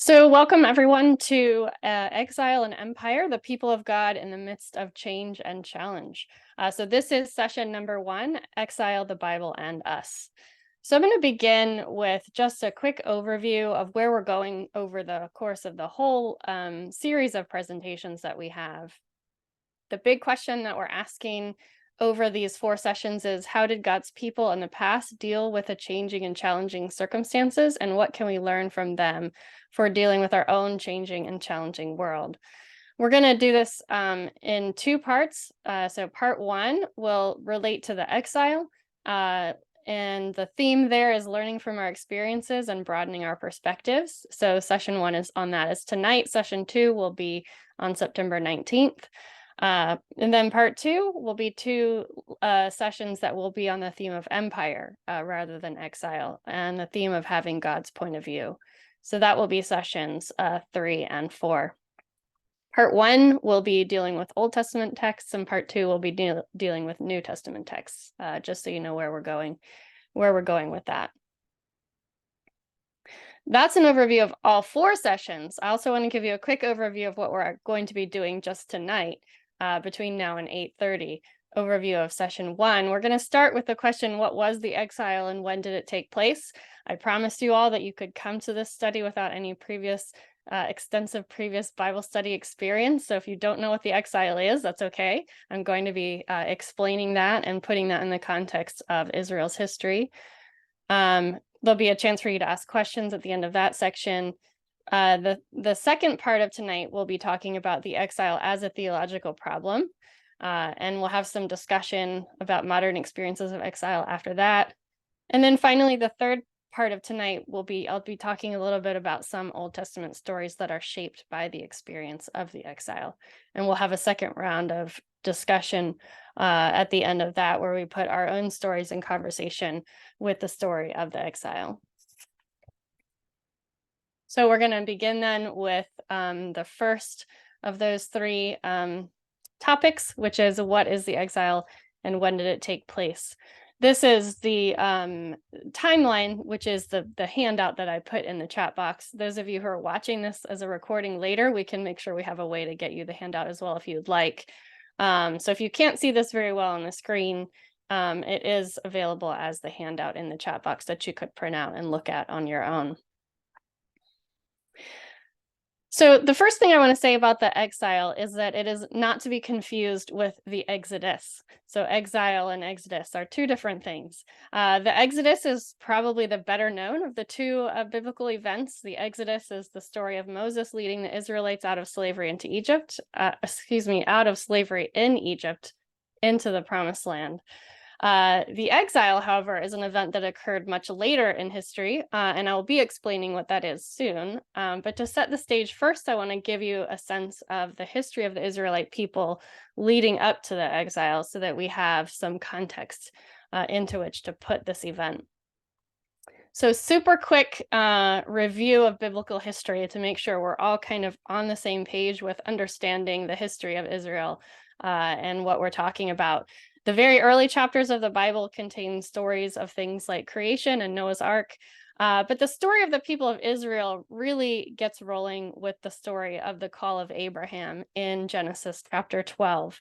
So welcome everyone to Exile and Empire, the people of God in the midst of change and challenge. So this is session number 1, Exile, the Bible, and Us. So I'm going to begin with just a quick overview of where we're going over the course of the whole series of presentations that we have. The big question that we're asking over these 4 sessions is, how did God's people in the past deal with the changing and challenging circumstances, and what can we learn from them for dealing with our own changing and challenging world? We're going to do this in 2 parts. So part 1 will relate to the exile, and the theme there is learning from our experiences and broadening our perspectives. So session 1 is on that. Is tonight. Session 2 will be on September 19th. And then part 2 will be 2 sessions that will be on the theme of empire rather than exile, and the theme of having God's point of view. So that will be sessions 3 and 4. Part 1 will be dealing with Old Testament texts, and part 2 will be dealing with New Testament texts, just so you know where we're going with that. That's an overview of all 4 sessions. I also want to give you a quick overview of what we're going to be doing just tonight. Between now and 8:30, overview of session 1. We're going to start with the question, what was the exile and when did it take place? I promised you all that you could come to this study without any extensive previous Bible study experience. So if you don't know what the exile is, that's okay. I'm going to be explaining that and putting that in the context of Israel's history. There'll be a chance for you to ask questions at the end of that section. The second part of tonight, we'll be talking about the exile as a theological problem, and we'll have some discussion about modern experiences of exile after that. And then finally, the third part of tonight I'll be talking a little bit about some Old Testament stories that are shaped by the experience of the exile. And we'll have a second round of discussion at the end of that, where we put our own stories in conversation with the story of the exile. So we're going to begin then with the first of those 3 topics, which is, what is the exile and when did it take place? This is the timeline, which is the handout that I put in the chat box. Those of you who are watching this as a recording later, we can make sure we have a way to get you the handout as well if you'd like. So if you can't see this very well on the screen, it is available as the handout in the chat box that you could print out and look at on your own. So the first thing I want to say about the exile is that it is not to be confused with the Exodus. So exile and Exodus are 2 different things. The Exodus is probably the better known of the 2 biblical events. The Exodus is the story of Moses leading the Israelites out of slavery into Egypt, out of slavery in Egypt into the Promised Land. The exile, however, is an event that occurred much later in history, and I will be explaining what that is soon. But to set the stage first, I want to give you a sense of the history of the Israelite people leading up to the exile, so that we have some context into which to put this event. So super quick review of biblical history to make sure we're all kind of on the same page with understanding the history of Israel and what we're talking about. The very early chapters of the Bible contain stories of things like creation and Noah's Ark, but the story of the people of Israel really gets rolling with the story of the call of Abraham in Genesis chapter 12.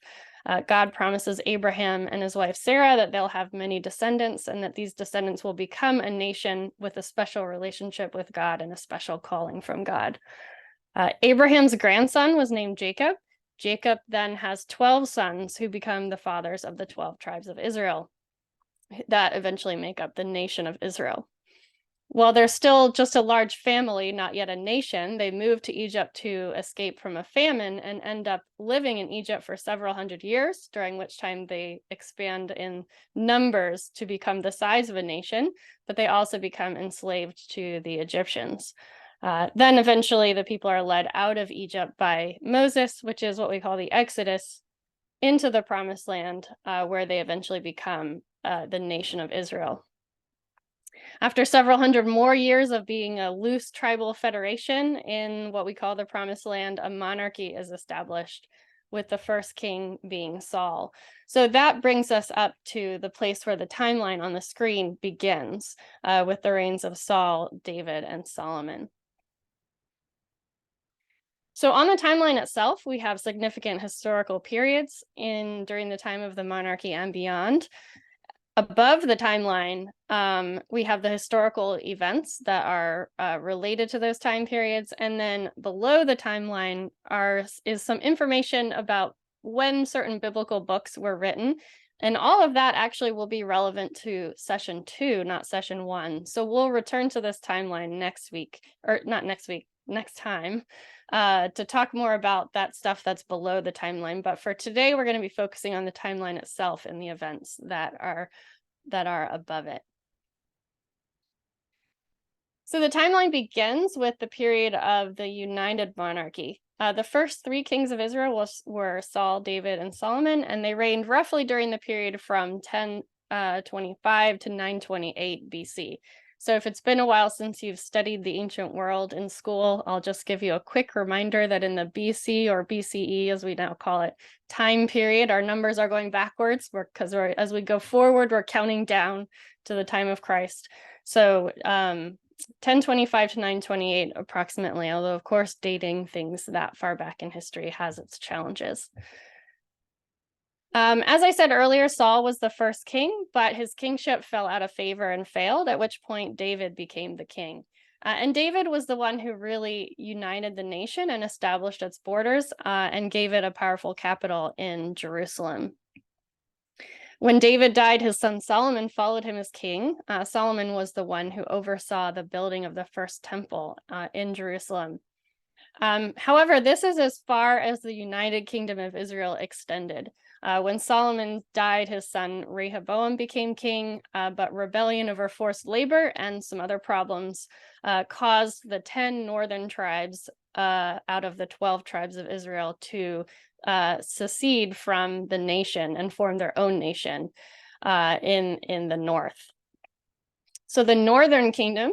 God promises Abraham and his wife Sarah that they'll have many descendants, and that these descendants will become a nation with a special relationship with God and a special calling from God. Abraham's grandson was named Jacob. Jacob then has 12 sons who become the fathers of the 12 tribes of Israel that eventually make up the nation of Israel. While they're still just a large family, not yet a nation, they move to Egypt to escape from a famine and end up living in Egypt for several hundred years, during which time they expand in numbers to become the size of a nation, but they also become enslaved to the Egyptians. Then eventually the people are led out of Egypt by Moses, which is what we call the Exodus, into the Promised Land, where they eventually become the nation of Israel. After several hundred more years of being a loose tribal federation in what we call the Promised Land, a monarchy is established, with the first king being Saul. So that brings us up to the place where the timeline on the screen begins, with the reigns of Saul, David, and Solomon. So on the timeline itself, we have significant historical periods during the time of the monarchy and beyond. Above the timeline, we have the historical events that are related to those time periods. And then below the timeline is some information about when certain biblical books were written. And all of that actually will be relevant to session 2, not session 1. So we'll return to this timeline next week, or not next week, next time, to talk more about that stuff that's below the timeline. But for today, we're going to be focusing on the timeline itself and the events that are above it. So the timeline begins with the period of the United Monarchy. The first 3 kings of Israel were Saul, David, and Solomon, and they reigned roughly during the period from 1025 to 928 BC. So if it's been a while since you've studied the ancient world in school, I'll just give you a quick reminder that in the BC or BCE, as we now call it, time period, our numbers are going backwards because as we go forward, we're counting down to the time of Christ. So 1025 to 928 approximately, although of course dating things that far back in history has its challenges. As I said earlier, Saul was the first king, but his kingship fell out of favor and failed, at which point David became the king. And David was the one who really united the nation and established its borders and gave it a powerful capital in Jerusalem. When David died, his son Solomon followed him as king. Solomon was the one who oversaw the building of the first temple in Jerusalem. However, this is as far as the United Kingdom of Israel extended. When Solomon died, his son Rehoboam became king, but rebellion over forced labor and some other problems caused the 10 northern tribes out of the 12 tribes of Israel to secede from the nation and form their own nation in the north. So the northern kingdom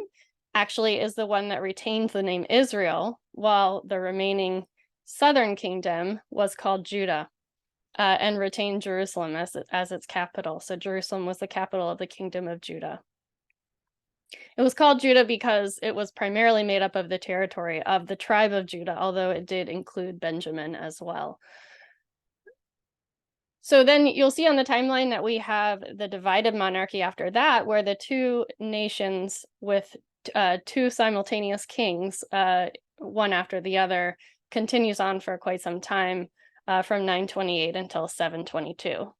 actually is the one that retained the name Israel, while the remaining southern kingdom was called Judah and retained Jerusalem as its capital. So Jerusalem was the capital of the kingdom of Judah. It was called Judah because it was primarily made up of the territory of the tribe of Judah, although it did include Benjamin as well. So then you'll see on the timeline that we have the divided monarchy after that, where the 2 nations with 2 simultaneous kings, one after the other, continues on for quite some time from 928 until 722.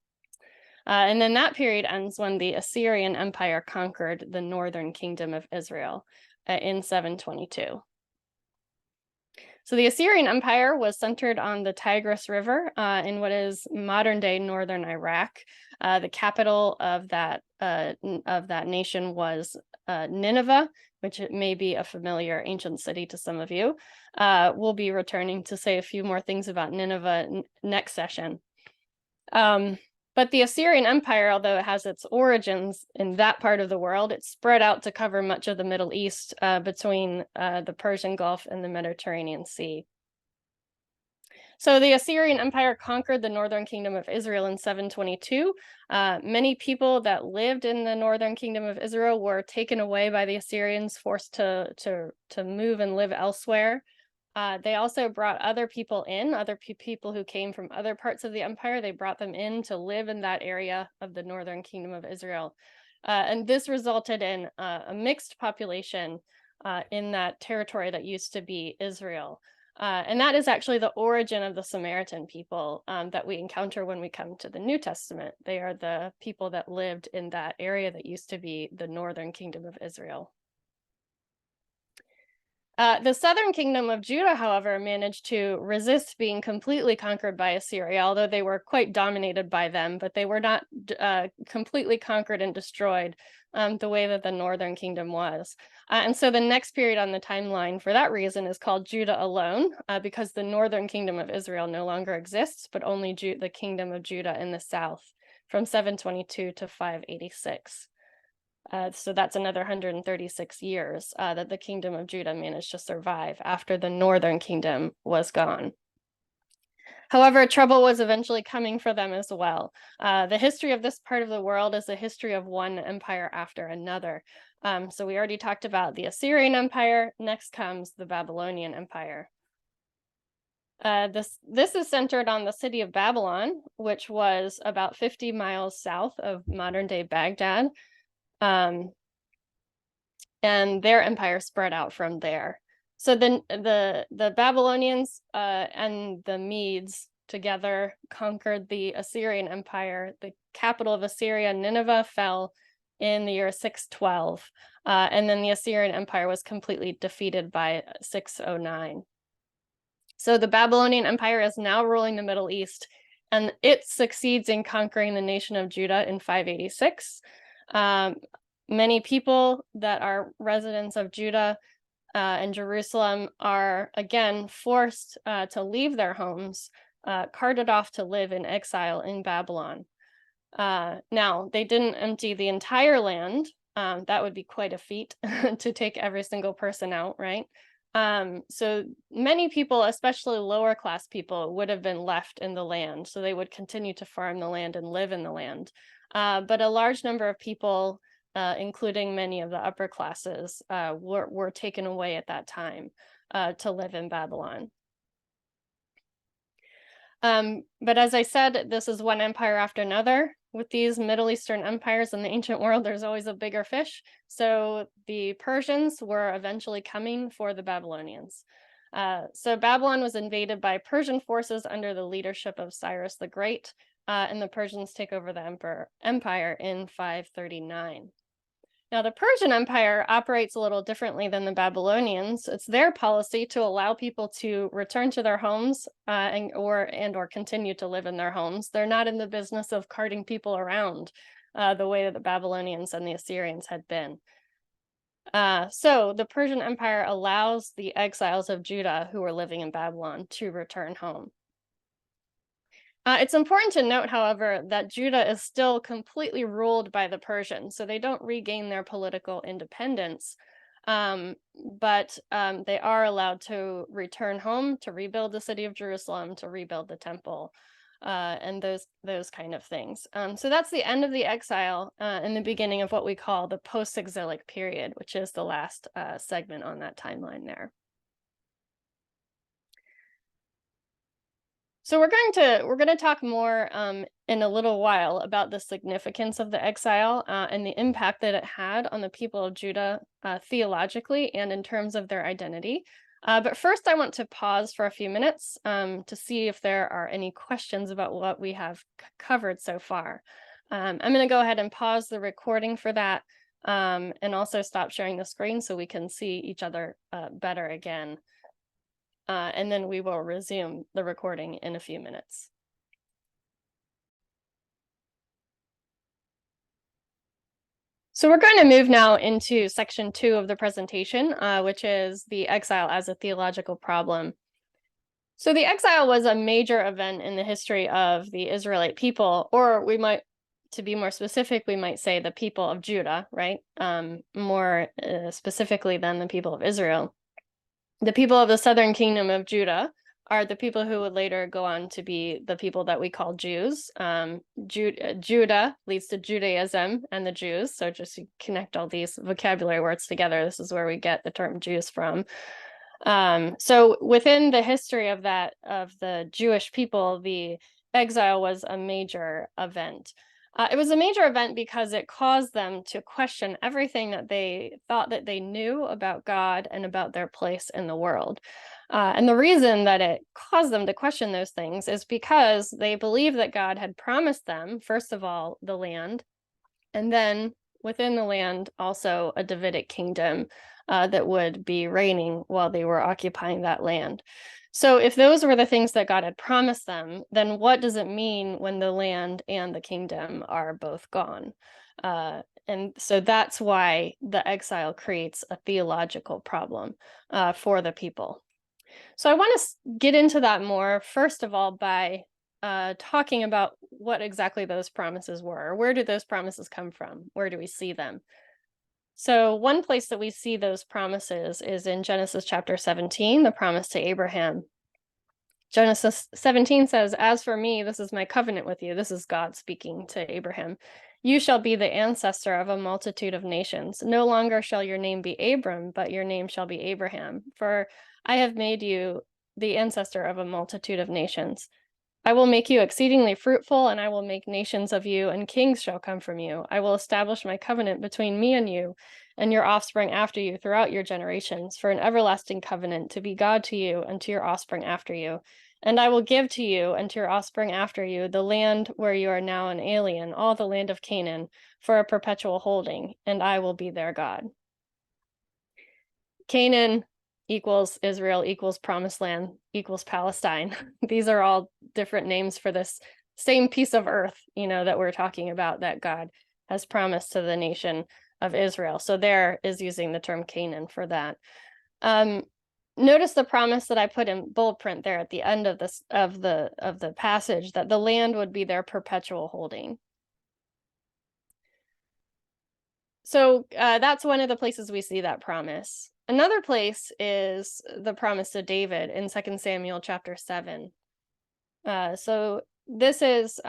And then that period ends when the Assyrian Empire conquered the northern kingdom of Israel in 722. So the Assyrian Empire was centered on the Tigris River in what is modern-day northern Iraq. The capital of that nation was Nineveh, which may be a familiar ancient city to some of you. We'll be returning to say a few more things about Nineveh next session. But the Assyrian Empire, although it has its origins in that part of the world, it spread out to cover much of the Middle East between the Persian Gulf and the Mediterranean Sea. So the Assyrian Empire conquered the northern kingdom of Israel in 722. Many people that lived in the northern kingdom of Israel were taken away by the Assyrians, forced to move and live elsewhere. They also brought other people in, people who came from other parts of the empire. They brought them in to live in that area of the northern kingdom of Israel. And this resulted in a mixed population in that territory that used to be Israel. And that is actually the origin of the Samaritan people that we encounter when we come to the New Testament. They are the people that lived in that area that used to be the northern kingdom of Israel. The southern kingdom of Judah, however, managed to resist being completely conquered by Assyria, although they were quite dominated by them, but they were not completely conquered and destroyed the way that the northern kingdom was. And so the next period on the timeline for that reason is called Judah alone, because the northern kingdom of Israel no longer exists, but only the kingdom of Judah in the south from 722 to 586. So that's another 136 years that the kingdom of Judah managed to survive after the northern kingdom was gone. However, trouble was eventually coming for them as well. The history of this part of the world is a history of one empire after another. So we already talked about the Assyrian Empire. Next comes the Babylonian Empire. This is centered on the city of Babylon, which was about 50 miles south of modern-day Baghdad. And their empire spread out from there. So then the Babylonians and the Medes together conquered the Assyrian Empire. The capital of Assyria, Nineveh, fell in the year 612. And then the Assyrian Empire was completely defeated by 609. So the Babylonian Empire is now ruling the Middle East, and it succeeds in conquering the nation of Judah in 586. Many people that are residents of Judah and Jerusalem are again forced to leave their homes, carted off to live in exile in Babylon. Now, they didn't empty the entire land. That would be quite a feat to take every single person out, right? So many people, especially lower class people, would have been left in the land. So they would continue to farm the land and live in the land. But a large number of people, including many of the upper classes, were taken away at that time to live in Babylon. But as I said, this is one empire after another. With these Middle Eastern empires in the ancient world, there's always a bigger fish. So the Persians were eventually coming for the Babylonians. So Babylon was invaded by Persian forces under the leadership of Cyrus the Great, and the Persians take over the empire in 539. Now, the Persian Empire operates a little differently than the Babylonians. It's their policy to allow people to return to their homes or continue to live in their homes. They're not in the business of carting people around the way that the Babylonians and the Assyrians had been. So the Persian Empire allows the exiles of Judah who were living in Babylon to return home. It's important to note, however, that Judah is still completely ruled by the Persians, so they don't regain their political independence, but they are allowed to return home, to rebuild the city of Jerusalem, to rebuild the temple, and those kind of things. So that's the end of the exile and the beginning of what we call the post-exilic period, which is the last segment on that timeline there. So we're going to talk more in a little while about the significance of the exile and the impact that it had on the people of Judah theologically and in terms of their identity. But first, I want to pause for a few minutes to see if there are any questions about what we have covered so far. I'm going to go ahead and pause the recording for that and also stop sharing the screen so we can see each other better again. And then we will resume the recording in a few minutes. So we're going to move now into section 2 of the presentation, which is the exile as a theological problem. So the exile was a major event in the history of the Israelite people, or to be more specific, we might say the people of Judah, right? More specifically than the people of Israel. The people of the southern kingdom of Judah are the people who would later go on to be the people that we call Jews. Judah leads to Judaism and the Jews. So just to connect all these vocabulary words together, this is where we get the term Jews from. So within the history of the Jewish people, the exile was a major event. It was a major event because it caused them to question everything that they thought that they knew about God and about their place in the world. And the reason that it caused them to question those things is because they believed that God had promised them, first of all, the land, and then within the land, also a Davidic kingdom that would be reigning while they were occupying that land. So if those were the things that God had promised them, then what does it mean when the land and the kingdom are both gone? And so that's why the exile creates a theological problem for the people. So I want to get into that more, first of all, by talking about what exactly those promises were. Where do those promises come from? Where do we see them? So one place that we see those promises is in Genesis chapter 17, the promise to Abraham. Genesis 17 says, "As for me, this is my covenant with you." This is God speaking to Abraham. "You shall be the ancestor of a multitude of nations. No longer shall your name be Abram, but your name shall be Abraham. For I have made you the ancestor of a multitude of nations. I will make you exceedingly fruitful, and I will make nations of you, and kings shall come from you. I will establish my covenant between me and you, and your offspring after you throughout your generations, for an everlasting covenant, to be God to you and to your offspring after you. And I will give to you and to your offspring after you the land where you are now an alien, all the land of Canaan, for a perpetual holding, and I will be their God. Canaan equals Israel equals Promised Land equals Palestine. These are all different names for this same piece of earth, that we're talking about, that God has promised to the nation of Israel. So there is using the term Canaan for that. Notice the promise that I put in bold print there at the end of this of the passage, that the land would be their perpetual holding. So that's one of the places we see that promise. Another place is the promise to David in 2 Samuel chapter 7. So this is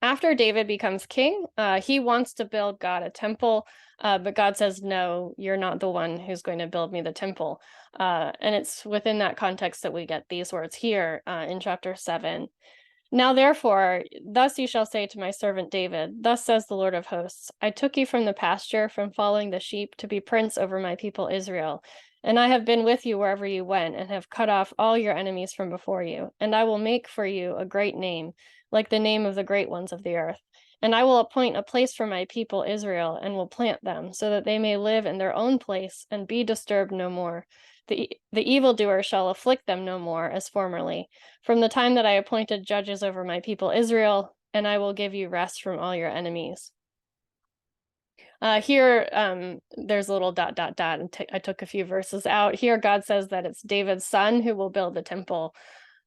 after David becomes king. He wants to build God a temple, but God says, no, you're not the one who's going to build me the temple. And it's within that context that we get these words here in chapter 7. Now, therefore, thus you shall say to my servant David, thus says the Lord of hosts, I took you from the pasture, from following the sheep, to be prince over my people Israel. And I have been with you wherever you went, and have cut off all your enemies from before you. And I will make for you a great name, like the name of the great ones of the earth. And I will appoint a place for my people Israel, and will plant them, so that they may live in their own place, and be disturbed no more. The evildoer shall afflict them no more, as formerly, from the time that I appointed judges over my people Israel, and I will give you rest from all your enemies. Here, there's a little ... and I took a few verses out. Here, God says that it's David's son who will build the temple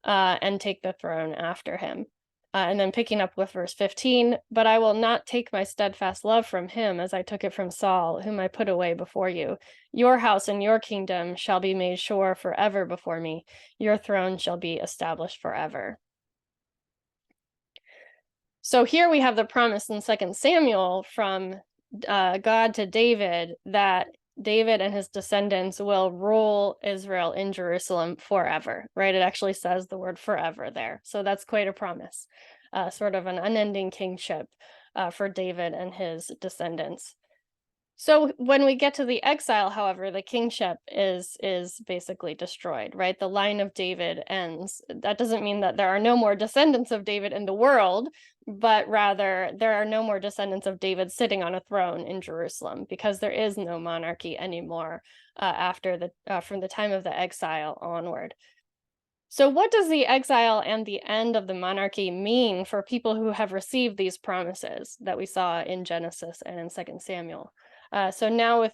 and take the throne after him. And then picking up with verse 15, but I will not take my steadfast love from him as I took it from Saul, whom I put away before you. Your house and your kingdom shall be made sure forever before me. Your throne shall be established forever. So here we have the promise in 2 Samuel from God to David that David and his descendants will rule Israel in Jerusalem forever, right? It actually says the word forever there. So that's quite a promise, sort of an unending kingship for David and his descendants. So when we get to the exile, however, the kingship is basically destroyed, right? The line of David ends. That doesn't mean that there are no more descendants of David in the world, but rather there are no more descendants of David sitting on a throne in Jerusalem, because there is no monarchy anymore from the time of the exile onward. So what does the exile and the end of the monarchy mean for people who have received these promises that we saw in Genesis and in 2 Samuel? So now with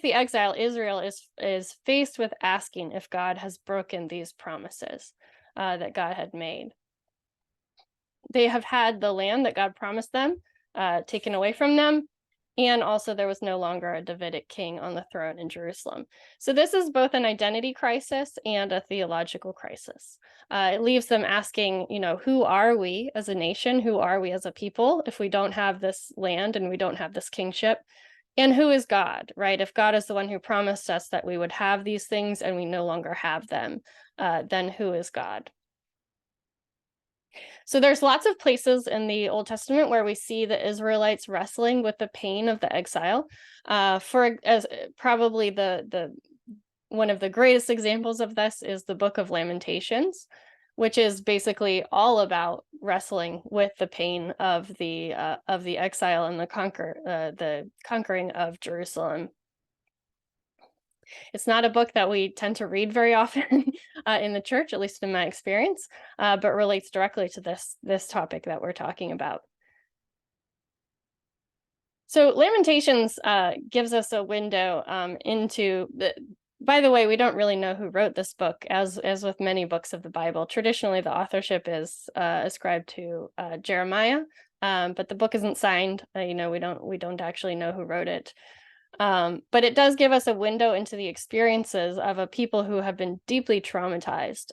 the exile, Israel is faced with asking if God has broken these promises that God had made. They have had the land that God promised them taken away from them, and also there was no longer a Davidic king on the throne in Jerusalem. So this is both an identity crisis and a theological crisis. It leaves them asking, who are we as a nation? Who are we as a people if we don't have this land and we don't have this kingship? And who is God, right? If God is the one who promised us that we would have these things and we no longer have them, then who is God? So there's lots of places in the Old Testament where we see the Israelites wrestling with the pain of the exile. Probably the one of the greatest examples of this is the Book of Lamentations, which is basically all about wrestling with the pain of the exile and the conquering of Jerusalem. It's not a book that we tend to read very often in the church, at least in my experience, but relates directly to this topic that we're talking about. So Lamentations gives us a window into the. By the way, we don't really know who wrote this book, as with many books of the Bible. Traditionally, the authorship is ascribed to Jeremiah, but the book isn't signed. We don't actually know who wrote it. But it does give us a window into the experiences of a people who have been deeply traumatized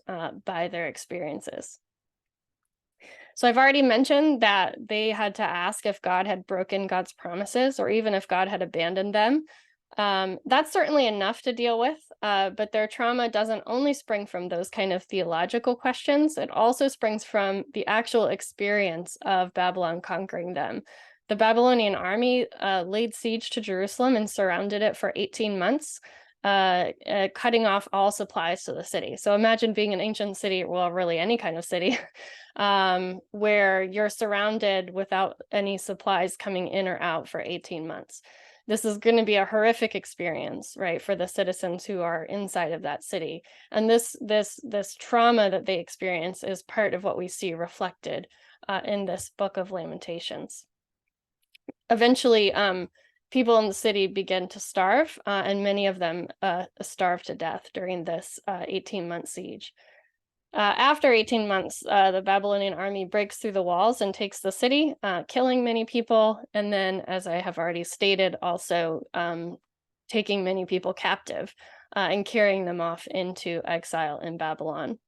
by their experiences. So I've already mentioned that they had to ask if God had broken God's promises, or even if God had abandoned them. That's certainly enough to deal with, but their trauma doesn't only spring from those kind of theological questions. It also springs from the actual experience of Babylon conquering them. The Babylonian army laid siege to Jerusalem and surrounded it for 18 months, cutting off all supplies to the city. So imagine being an ancient city, well, really any kind of city, where you're surrounded without any supplies coming in or out for 18 months. This is going to be a horrific experience, right, for the citizens who are inside of that city. And this trauma that they experience is part of what we see reflected in this book of Lamentations. Eventually, people in the city begin to starve, and many of them starve to death during this 18-month siege. After 18 months, the Babylonian army breaks through the walls and takes the city, killing many people, and then, as I have already stated, also taking many people captive and carrying them off into exile in Babylon.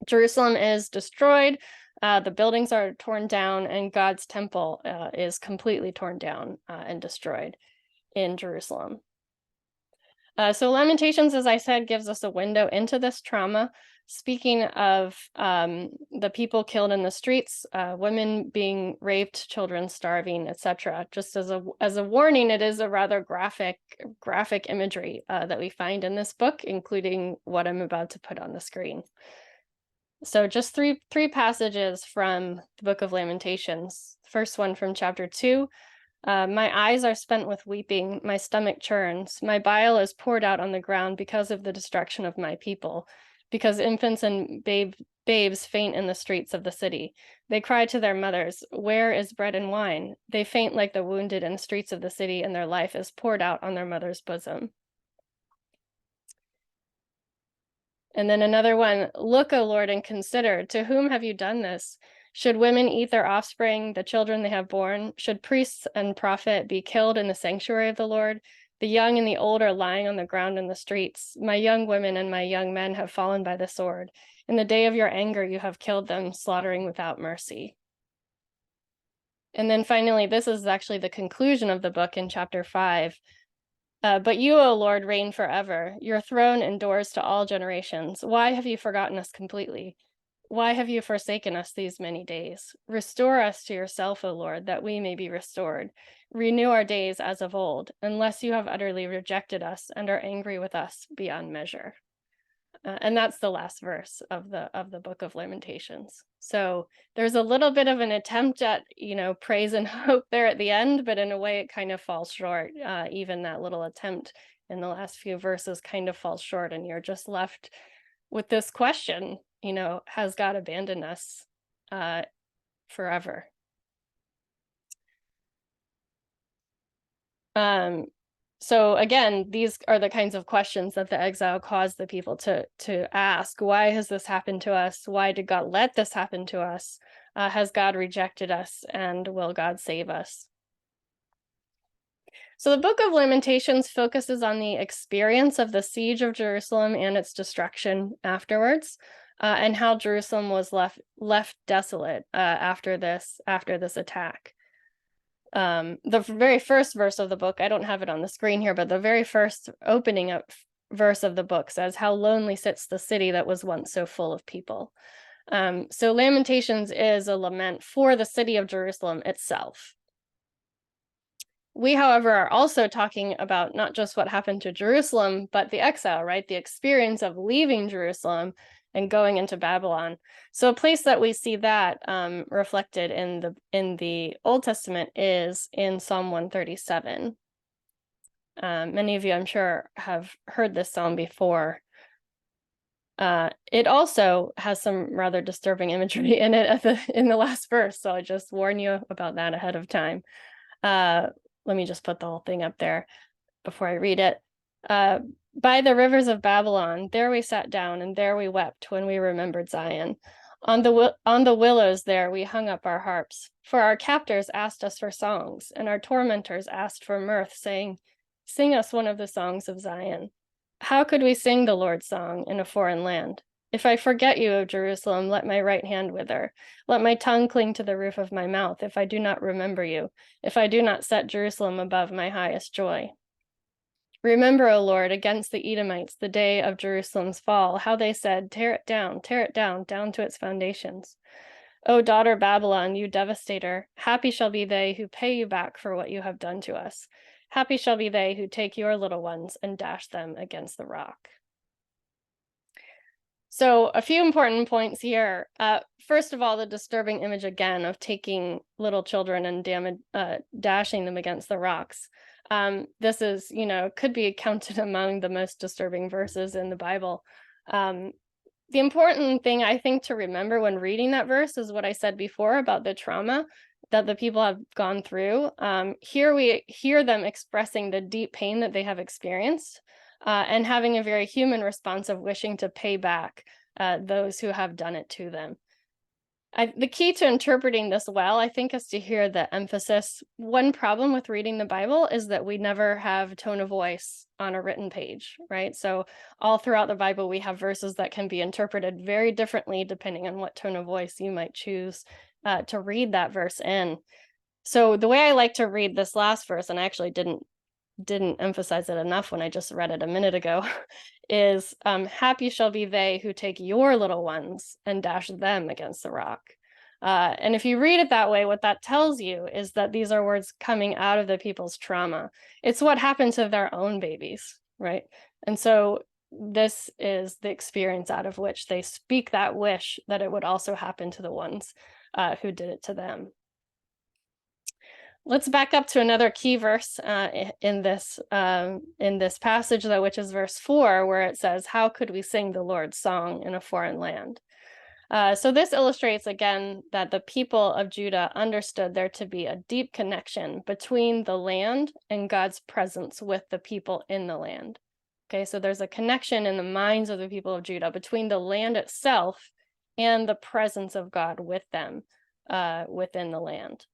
Jerusalem is destroyed, the buildings are torn down, and God's temple is completely torn down and destroyed in Jerusalem. So Lamentations, as I said, gives us a window into this trauma. Speaking of the people killed in the streets, women being raped, children starving, etc. Just as a warning, it is a rather graphic imagery that we find in this book, including what I'm about to put on the screen. So just three passages from the book of Lamentations. First one from chapter 2. My eyes are spent with weeping, my stomach churns, my bile is poured out on the ground because of the destruction of my people, because infants and babes faint in the streets of the city. They cry to their mothers, "Where is bread and wine?" They faint like the wounded in the streets of the city, and their life is poured out on their mother's bosom. And then another one, "Look, O Lord, and consider, to whom have you done this? Should women eat their offspring, the children they have born? Should priests and prophet be killed in the sanctuary of the Lord? The young and the old are lying on the ground in the streets. My young women and my young men have fallen by the sword. In the day of your anger, you have killed them, slaughtering without mercy." And then finally, this is actually the conclusion of the book in chapter 5. But you, O Lord, reign forever. Your throne endures to all generations. Why have you forgotten us completely? Why have you forsaken us these many days? Restore us to yourself, O Lord, that we may be restored. Renew our days as of old, unless you have utterly rejected us and are angry with us beyond measure. And that's the last verse of the book of Lamentations. So there's a little bit of an attempt at, praise and hope there at the end, but in a way it kind of falls short. Even that little attempt in the last few verses kind of falls short, and you're just left with this question, has God abandoned us forever? So again, these are the kinds of questions that the exile caused the people to ask. Why has this happened to us? Why did God let this happen to us? Has God rejected us, and will God save us? So the book of Lamentations focuses on the experience of the siege of Jerusalem and its destruction afterwards, and how Jerusalem was left desolate after this attack. The very first verse of the book, I don't have it on the screen here, but the very first opening verse of the book says, "How lonely sits the city that was once so full of people." So Lamentations is a lament for the city of Jerusalem itself. We, however, are also talking about not just what happened to Jerusalem, but the exile, right? The experience of leaving Jerusalem and going into Babylon. So a place that we see that reflected in the Old Testament is in Psalm 137. Many of you, I'm sure, have heard this psalm before. It also has some rather disturbing imagery in it in the last verse, so I just warn you about that ahead of time. Let me just put the whole thing up there before I read it. By the rivers of Babylon, there we sat down, and there we wept when we remembered Zion. On the willows there we hung up our harps, for our captors asked us for songs, and our tormentors asked for mirth, saying, "Sing us one of the songs of Zion." How could we sing the Lord's song in a foreign land? If I forget you, O Jerusalem, let my right hand wither. Let my tongue cling to the roof of my mouth if I do not remember you, if I do not set Jerusalem above my highest joy. Remember, O Lord, against the Edomites, the day of Jerusalem's fall, how they said, tear it down, down to its foundations. O daughter Babylon, you devastator, happy shall be they who pay you back for what you have done to us. Happy shall be they who take your little ones and dash them against the rock. So a few important points here. First of all, the disturbing image again of taking little children and dashing them against the rocks. This is, could be counted among the most disturbing verses in the Bible. The important thing I think to remember when reading that verse is what I said before about the trauma that the people have gone through. Here we hear them expressing the deep pain that they have experienced and having a very human response of wishing to pay back those who have done it to them. The key to interpreting this well, I think, is to hear the emphasis. One problem with reading the Bible is that we never have tone of voice on a written page, right? So all throughout the Bible, we have verses that can be interpreted very differently depending on what tone of voice you might choose to read that verse in. So the way I like to read this last verse, and I actually didn't emphasize it enough when I just read it a minute ago, is happy shall be they who take your little ones and dash them against the rock. And if you read it that way, what that tells you is that these are words coming out of the people's trauma. It's what happened to their own babies, right? And so this is the experience out of which they speak that wish that it would also happen to the ones who did it to them. Let's back up to another key verse in this passage, though, which is verse 4, where it says, "How could we sing the Lord's song in a foreign land?" So this illustrates again that the people of Judah understood there to be a deep connection between the land and God's presence with the people in the land. Okay, so there's a connection in the minds of the people of Judah between the land itself and the presence of God with them within the land.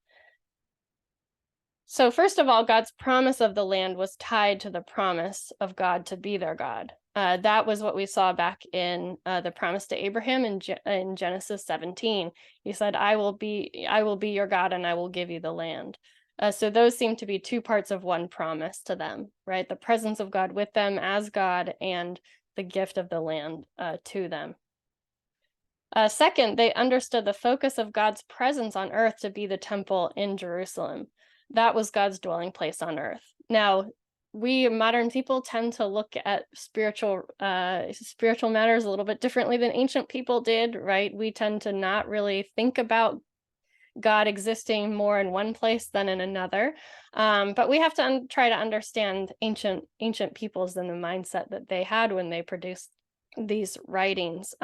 So first of all, God's promise of the land was tied to the promise of God to be their God. That was what we saw back in the promise to Abraham in Genesis 17. He said, I will be your God and I will give you the land. So those seem to be two parts of one promise to them, right? The presence of God with them as God and the gift of the land to them. Second, they understood the focus of God's presence on earth to be the temple in Jerusalem. That was God's dwelling place on earth. Now, we modern people tend to look at spiritual matters a little bit differently than ancient people did, right? We tend to not really think about God existing more in one place than in another. But we have to try to understand ancient peoples and the mindset that they had when they produced these writings.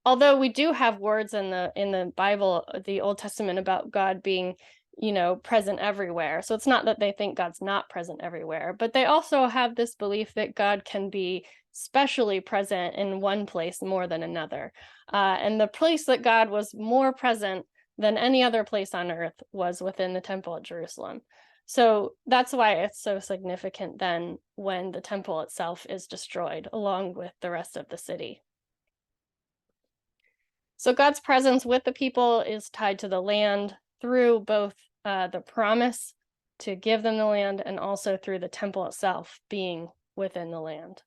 Although we do have words in the Bible, the Old Testament, about God being present everywhere. So it's not that they think God's not present everywhere, but they also have this belief that God can be specially present in one place more than another. And the place that God was more present than any other place on earth was within the temple at Jerusalem. So that's why it's so significant then when the temple itself is destroyed along with the rest of the city. So God's presence with the people is tied to the land through both the promise to give them the land and also through the temple itself being within the land.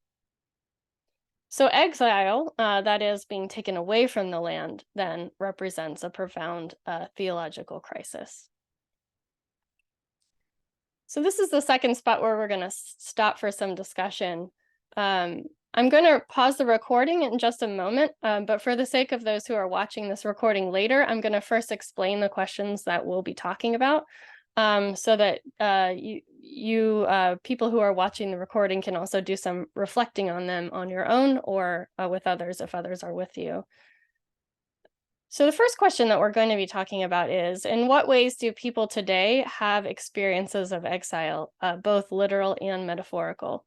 So exile, that is being taken away from the land, then represents a profound theological crisis. So this is the second spot where we're going to stop for some discussion. I'm going to pause the recording in just a moment, but for the sake of those who are watching this recording later, I'm going to first explain the questions that we'll be talking about so that you people who are watching the recording can also do some reflecting on them on your own or with others if others are with you. So the first question that we're going to be talking about is, in what ways do people today have experiences of exile, both literal and metaphorical?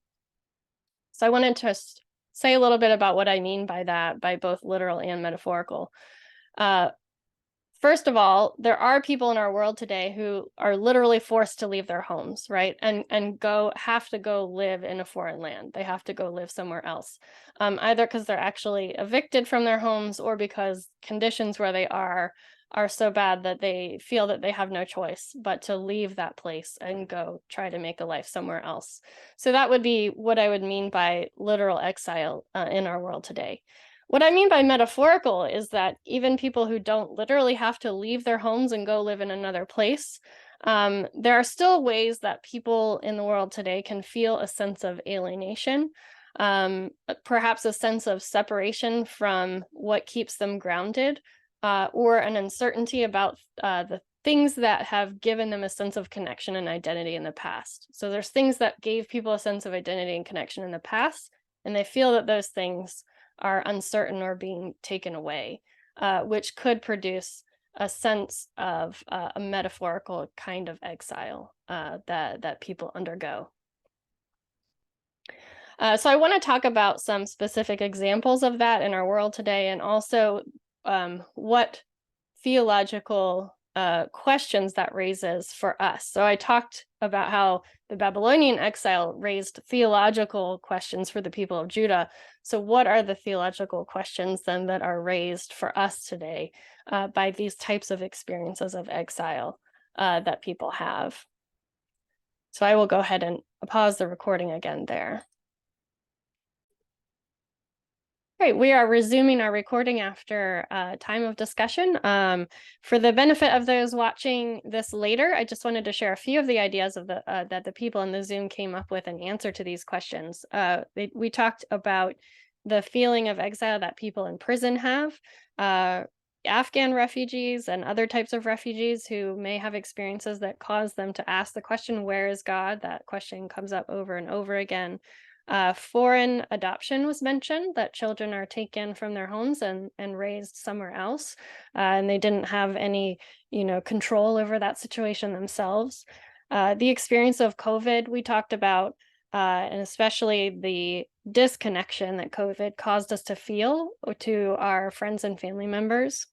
So I wanted to say a little bit about what I mean by that, by both literal and metaphorical. First of all, there are people in our world today who are literally forced to leave their homes, right? And have to go live in a foreign land. They have to go live somewhere else, either because they're actually evicted from their homes or because conditions where they are are so bad that they feel that they have no choice but to leave that place and go try to make a life somewhere else. So that would be what I would mean by literal exile in our world today. What I mean by metaphorical is that even people who don't literally have to leave their homes and go live in another place, there are still ways that people in the world today can feel a sense of alienation, perhaps a sense of separation from what keeps them grounded, or an uncertainty about the things that have given them a sense of connection and identity in the past. So there's things that gave people a sense of identity and connection in the past, and they feel that those things are uncertain or being taken away, which could produce a sense of a metaphorical kind of exile that people undergo. So I want to talk about some specific examples of that in our world today, and also what theological questions that raises for us. So I talked about how the Babylonian exile raised theological questions for the people of Judah. So what are the theological questions then that are raised for us today by these types of experiences of exile that people have? So I will go ahead and pause the recording again there. Great, we are resuming our recording after time of discussion. For the benefit of those watching this later, I just wanted to share a few of the ideas of that the people in the Zoom came up with in answer to these questions. We talked about the feeling of exile that people in prison have, Afghan refugees and other types of refugees who may have experiences that cause them to ask the question, where is God? That question comes up over and over again. Foreign adoption was mentioned, that children are taken from their homes and raised somewhere else, and they didn't have any, control over that situation themselves. The experience of COVID we talked about, and especially the disconnection that COVID caused us to feel to our friends and family members.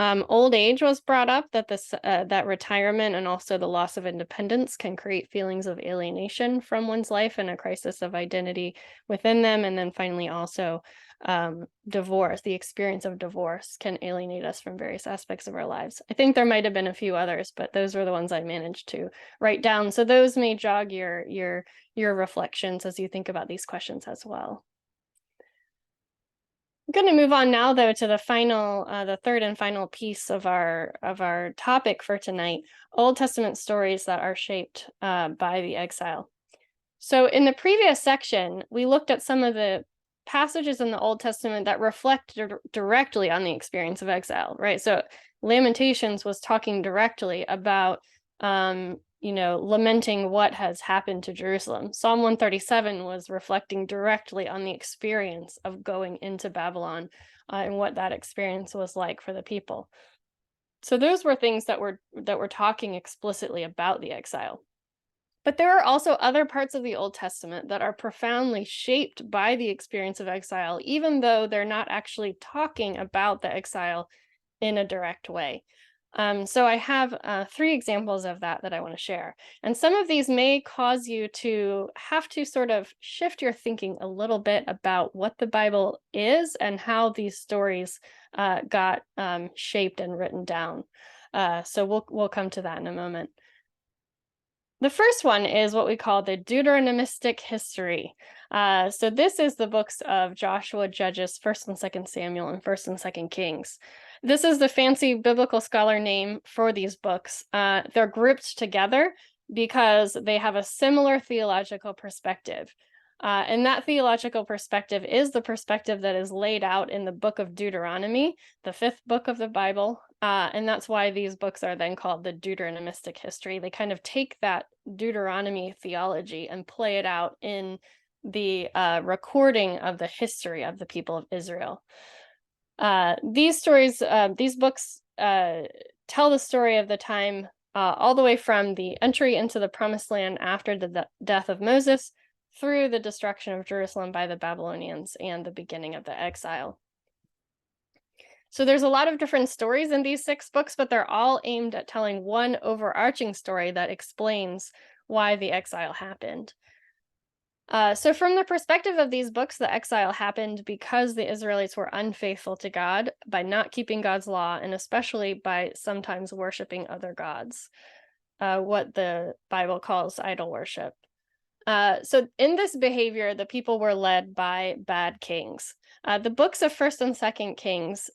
Old age was brought up, that that retirement and also the loss of independence can create feelings of alienation from one's life and a crisis of identity within them. And then finally also divorce, the experience of divorce can alienate us from various aspects of our lives. I think there might have been a few others, but those were the ones I managed to write down. So those may jog your reflections as you think about these questions as well. I'm going to move on now, though, to the third and final piece of our topic for tonight: Old Testament stories that are shaped by the exile. So, in the previous section, we looked at some of the passages in the Old Testament that reflect directly on the experience of exile, right? So, Lamentations was talking directly about lamenting what has happened to Jerusalem. Psalm 137 was reflecting directly on the experience of going into Babylon and what that experience was like for the people. So those were things that were talking explicitly about the exile. But there are also other parts of the Old Testament that are profoundly shaped by the experience of exile, even though they're not actually talking about the exile in a direct way. So I have 3 examples of that I want to share. And some of these may cause you to have to sort of shift your thinking a little bit about what the Bible is and how these stories got shaped and written down. So we'll come to that in a moment. The first one is what we call the Deuteronomistic history. So this is the books of Joshua, Judges, 1st and 2nd Samuel, and 1st and 2nd Kings. This is the fancy biblical scholar name for these books. They're grouped together because they have a similar theological perspective. And that theological perspective is the perspective that is laid out in the book of Deuteronomy, the 5th book of the Bible. And that's why these books are then called the Deuteronomistic history. They kind of take that Deuteronomy theology and play it out in the recording of the history of the people of Israel. These books tell the story of the time all the way from the entry into the Promised Land after the death of Moses through the destruction of Jerusalem by the Babylonians and the beginning of the exile. So there's a lot of different stories in these 6 books, but they're all aimed at telling one overarching story that explains why the exile happened. So from the perspective of these books, the exile happened because the Israelites were unfaithful to God by not keeping God's law, and especially by sometimes worshiping other gods, what the Bible calls idol worship. So in this behavior, the people were led by bad kings. The books of First and Second Kings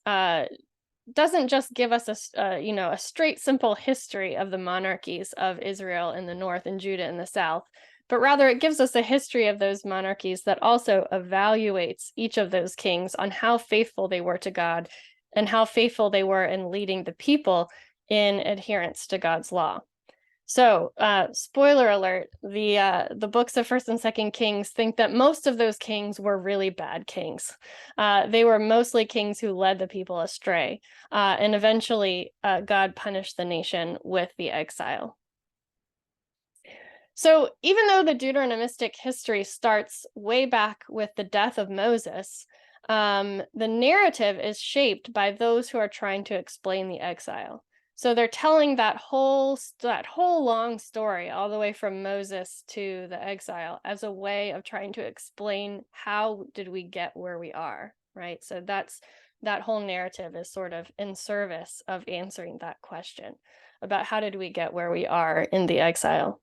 doesn't just give us a straight, simple history of the monarchies of Israel in the north and Judah in the south, but rather it gives us a history of those monarchies that also evaluates each of those kings on how faithful they were to God and how faithful they were in leading the people in adherence to God's law. So, spoiler alert, the books of First and Second Kings think that most of those kings were really bad kings. They were mostly kings who led the people astray, and eventually God punished the nation with the exile. So, even though the Deuteronomistic history starts way back with the death of Moses, the narrative is shaped by those who are trying to explain the exile. So they're telling that whole long story all the way from Moses to the exile as a way of trying to explain how did we get where we are, right? So that whole narrative is sort of in service of answering that question about how did we get where we are in the exile.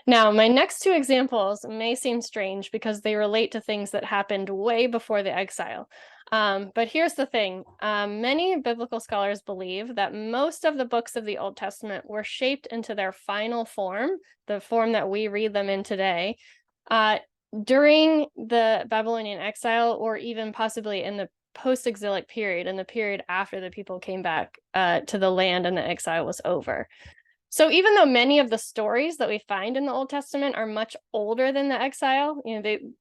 Now, my next two examples may seem strange because they relate to things that happened way before the exile. But here's the thing. Many biblical scholars believe that most of the books of the Old Testament were shaped into their final form, the form that we read them in today, during the Babylonian exile, or even possibly in the post-exilic period, in the period after the people came back to the land and the exile was over. So even though many of the stories that we find in the Old Testament are much older than the exile,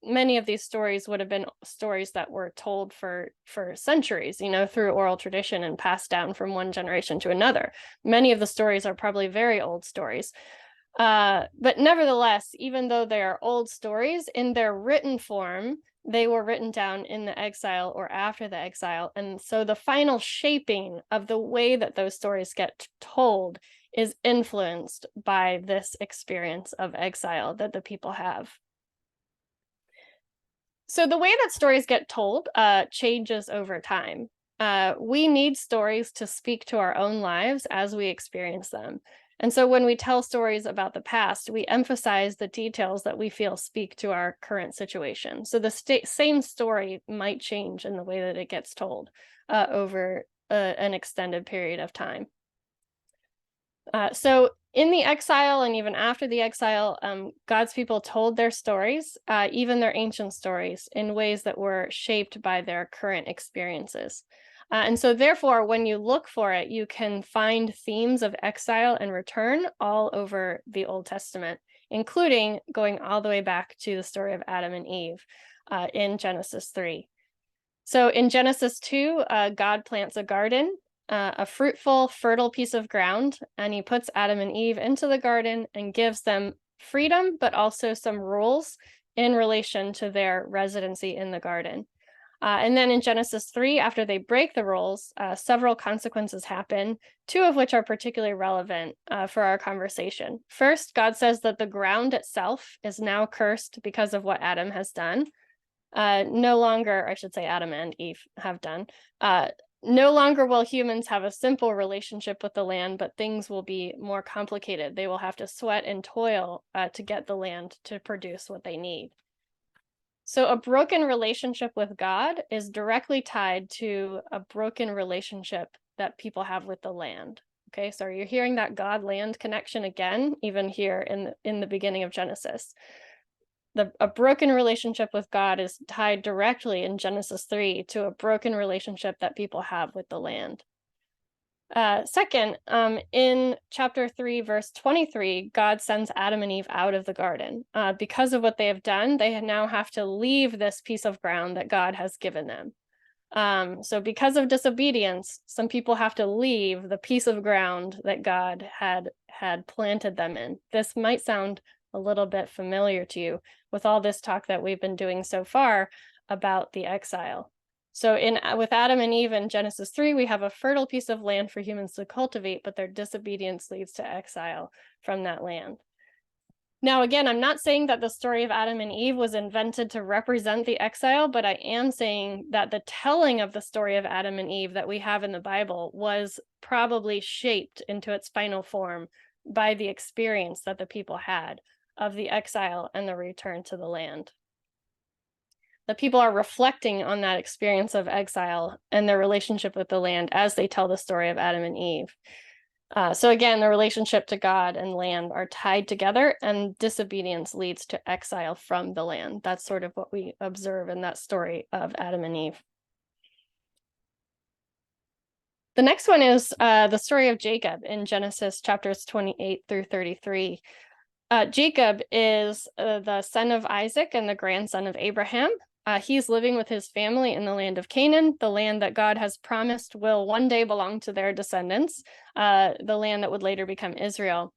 many of these stories would have been stories that were told for centuries, through oral tradition and passed down from one generation to another. Many of the stories are probably very old stories. But nevertheless, even though they are old stories, in their written form, they were written down in the exile or after the exile. And so the final shaping of the way that those stories get told is influenced by this experience of exile that the people have. So the way that stories get told changes over time. We need stories to speak to our own lives as we experience them. And so when we tell stories about the past, we emphasize the details that we feel speak to our current situation. So the same story might change in the way that it gets told over an extended period of time. So in the exile and even after the exile, God's people told their stories, even their ancient stories, in ways that were shaped by their current experiences. And so therefore, when you look for it, you can find themes of exile and return all over the Old Testament, including going all the way back to the story of Adam and Eve in Genesis 3. So in Genesis 2, God plants a garden, a fruitful, fertile piece of ground, and he puts Adam and Eve into the garden and gives them freedom, but also some rules in relation to their residency in the garden. And then in Genesis 3, after they break the rules, several consequences happen, two of which are particularly relevant for our conversation. First, God says that the ground itself is now cursed because of what Adam has done. No longer, I should say Adam and Eve have done, no longer will humans have a simple relationship with the land, but things will be more complicated. They will have to sweat and toil to get the land to produce what they need. So a broken relationship with God is directly tied to a broken relationship that people have with the land. Okay, so you're hearing that God-land connection again, even here in the beginning of Genesis. A broken relationship with God is tied directly in Genesis 3 to a broken relationship that people have with the land. Second, in chapter 3, verse 23, God sends Adam and Eve out of the garden. Because of what they have done, they now have to leave this piece of ground that God has given them. So because of disobedience, some people have to leave the piece of ground that God had planted them in. This might sound a little bit familiar to you with all this talk that we've been doing so far about the exile. So with Adam and Eve in Genesis 3, we have a fertile piece of land for humans to cultivate, but their disobedience leads to exile from that land. Now, again, I'm not saying that the story of Adam and Eve was invented to represent the exile, but I am saying that the telling of the story of Adam and Eve that we have in the Bible was probably shaped into its final form by the experience that the people had of the exile and the return to the land. The people are reflecting on that experience of exile and their relationship with the land as they tell the story of Adam and Eve. So again, the relationship to God and land are tied together, and disobedience leads to exile from the land. That's sort of what we observe in that story of Adam and Eve. The next one is the story of Jacob in Genesis chapters 28 through 33. Jacob is the son of Isaac and the grandson of Abraham. He's living with his family in the land of Canaan, the land that God has promised will one day belong to their descendants, the land that would later become Israel.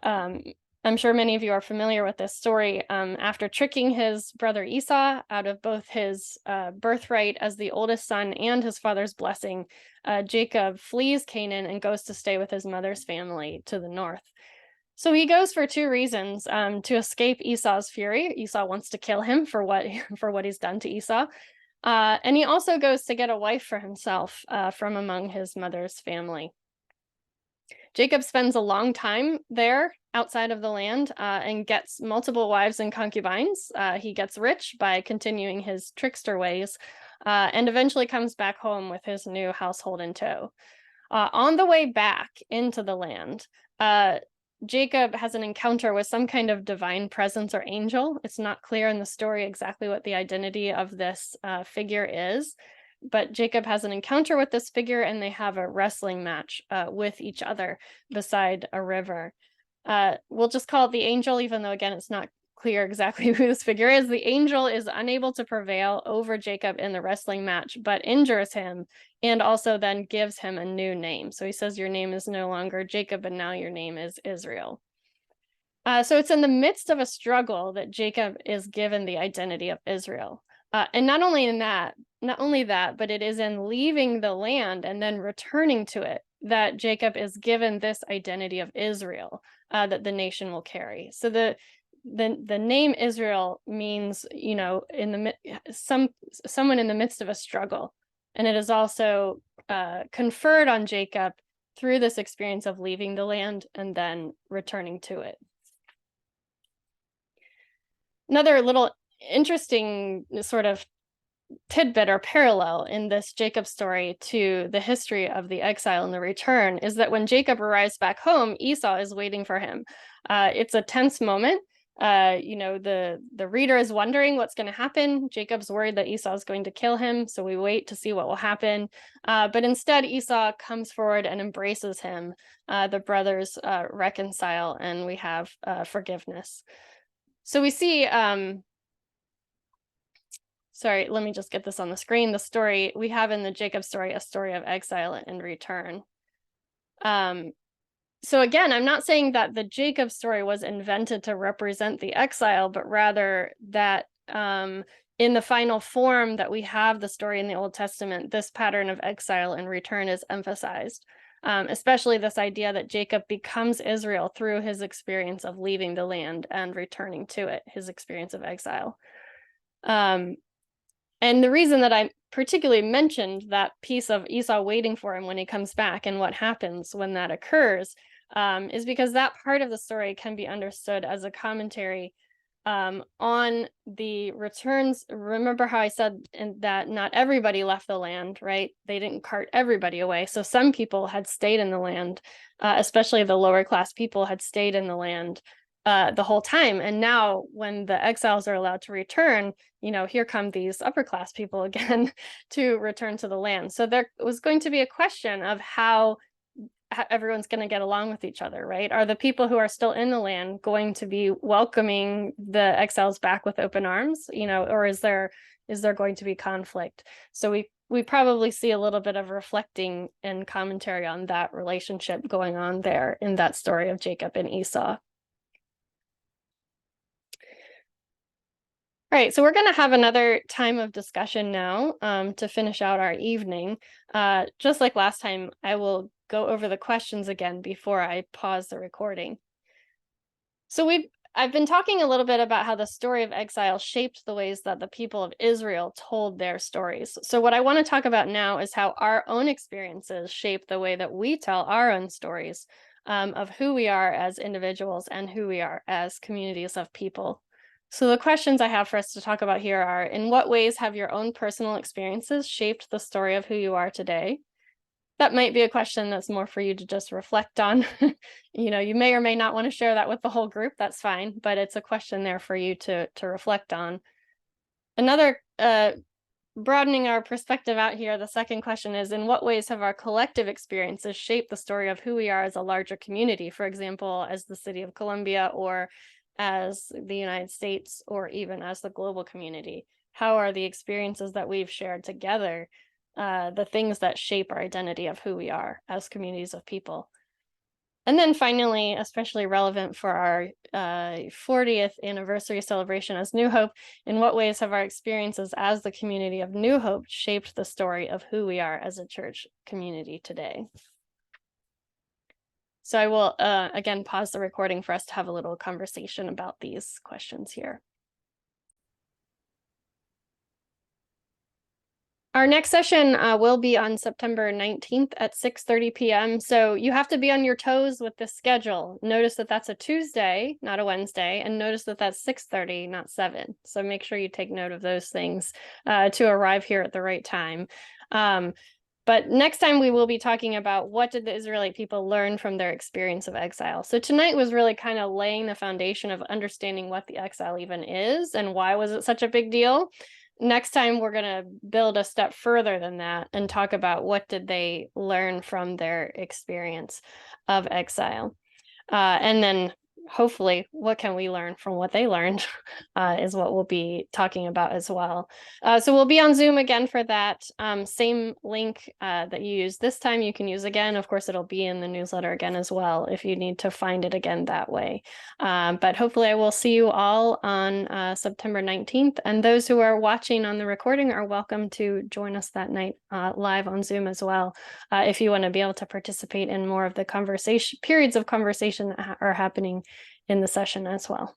I'm sure many of you are familiar with this story. After tricking his brother Esau out of both his birthright as the oldest son and his father's blessing, Jacob flees Canaan and goes to stay with his mother's family to the north. So he goes for two reasons: to escape Esau's fury. Esau wants to kill him for what he's done to Esau. And he also goes to get a wife for himself from among his mother's family. Jacob spends a long time there outside of the land and gets multiple wives and concubines. He gets rich by continuing his trickster ways and eventually comes back home with his new household in tow. On the way back into the land, Jacob has an encounter with some kind of divine presence or angel. It's not clear in the story exactly what the identity of this figure is, but Jacob has an encounter with this figure and they have a wrestling match with each other beside a river. We'll just call it the angel, even though, again, it's not clear exactly who this figure is. The angel is unable to prevail over Jacob in the wrestling match, but injures him and also then gives him a new name. So he says, your name is no longer Jacob, and now your name is Israel. So it's in the midst of a struggle that Jacob is given the identity of Israel. And not only that, but it is in leaving the land and then returning to it that Jacob is given this identity of Israel that the nation will carry. So the name Israel means, someone in the midst of a struggle, and it is also conferred on Jacob through this experience of leaving the land and then returning to it. Another little interesting sort of tidbit or parallel in this Jacob story to the history of the exile and the return is that when Jacob arrives back home, Esau is waiting for him. It's a tense moment. The reader is wondering what's going to happen. Jacob's worried that Esau is going to kill him, so we wait to see what will happen. But instead, Esau comes forward and embraces him. The brothers reconcile, and we have forgiveness. So we see, sorry, let me just get this on the screen. The story we have in the Jacob story, a story of exile and return. So again, I'm not saying that the Jacob story was invented to represent the exile, but rather that in the final form that we have the story in the Old Testament, this pattern of exile and return is emphasized. Especially this idea that Jacob becomes Israel through his experience of leaving the land and returning to it, his experience of exile. And the reason that I particularly mentioned that piece of Esau waiting for him when he comes back and what happens when that occurs is because that part of the story can be understood as a commentary on the returns. Remember how I said that not everybody left the land, right? They didn't cart everybody away. So some people had stayed in the land, especially the lower class people had stayed in the land the whole time. And now when the exiles are allowed to return, here come these upper class people again to return to the land. So there was going to be a question of how everyone's going to get along with each other, right? Are the people who are still in the land going to be welcoming the exiles back with open arms, or is there going to be conflict? So we probably see a little bit of reflecting and commentary on that relationship going on there in that story of Jacob and Esau. All right, so we're going to have another time of discussion now to finish out our evening. Just like last time, I will go over the questions again before I pause the recording. So I've been talking a little bit about how the story of exile shaped the ways that the people of Israel told their stories. So what I want to talk about now is how our own experiences shape the way that we tell our own stories, of who we are as individuals and who we are as communities of people. So the questions I have for us to talk about here are, in what ways have your own personal experiences shaped the story of who you are today? That might be a question that's more for you to just reflect on. You may or may not want to share that with the whole group. That's fine, but it's a question there for you to reflect on. Another, broadening our perspective out here, the second question is, in what ways have our collective experiences shaped the story of who we are as a larger community? For example, as the city of Columbia, or as the United States, or even as the global community? How are the experiences that we've shared together the things that shape our identity of who we are as communities of people? And then finally, especially relevant for our 40th anniversary celebration as New Hope, in what ways have our experiences as the community of New Hope shaped the story of who we are as a church community today? So I will, again, pause the recording for us to have a little conversation about these questions here. Our next session will be on September 19th at 6:30 p.m. So you have to be on your toes with the schedule. Notice that that's a Tuesday, not a Wednesday, and notice that that's 6:30, not 7. So make sure you take note of those things to arrive here at the right time. But next time we will be talking about, what did the Israelite people learn from their experience of exile? So tonight was really kind of laying the foundation of understanding what the exile even is and why was it such a big deal. Next time, we're going to build a step further than that and talk about what did they learn from their experience of exile. And then hopefully, what can we learn from what they learned is what we'll be talking about as well. So we'll be on Zoom again for that. Same link that you used this time, you can use again. Of course, it'll be in the newsletter again as well if you need to find it again that way. But hopefully I will see you all on September 19th. And those who are watching on the recording are welcome to join us that night live on Zoom as well, if you want to be able to participate in more of the periods of conversation that are happening in the session as well.